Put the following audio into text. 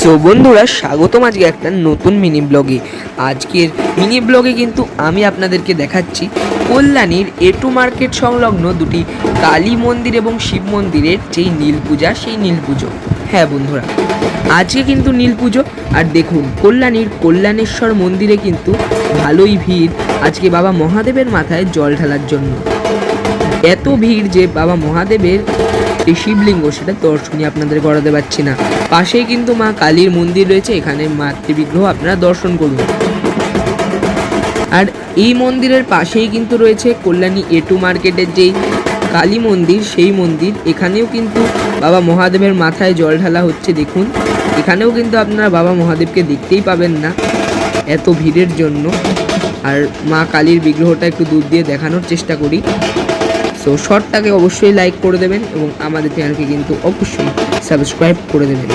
So বন্ধুরা, স্বাগতম আজকে একটা নতুন মিনি ব্লগে। আজকের মিনি ব্লগে কিন্তু আমি আপনাদেরকে দেখাচ্ছি কল্যাণীর এটু মার্কেট সংলগ্ন দুটি কালী মন্দির এবং শিব মন্দিরের যেই নীল পূজা, সেই নীল পুজো। হ্যাঁ বন্ধুরা, আজকে কিন্তু নীল পুজো। আর দেখুন, কল্যাণীর কল্যাণেশ্বর মন্দিরে কিন্তু ভালোই ভিড় আজকে বাবা মহাদেবের মাথায় জল ঢালার জন্য। এত ভিড় যে বাবা মহাদেবের এই শিবলিঙ্গ সেটা দর্শনই আপনাদের করাতে পারছি না। পাশেই কিন্তু মা কালীর মন্দির রয়েছে, এখানে মাতৃবিগ্রহ আপনারা দর্শন করুন। আর এই মন্দিরের পাশেই কিন্তু রয়েছে কল্যাণী এটু মার্কেটের যেই কালী মন্দির, সেই মন্দির। এখানেও কিন্তু বাবা মহাদেবের মাথায় জল ঢালা হচ্ছে। দেখুন, এখানেও কিন্তু আপনারা বাবা মহাদেবকে দেখতেই পাবেন না এত ভিড়ের জন্য। আর মা কালীর বিগ্রহটা একটু দূর দিয়ে দেখানোর চেষ্টা করি। সো শর্টটাকে অবশ্যই লাইক করে দেবেন এবং আমাদের চ্যানেলকে কিন্তু অবশ্যই সাবস্ক্রাইব করে দেবেন।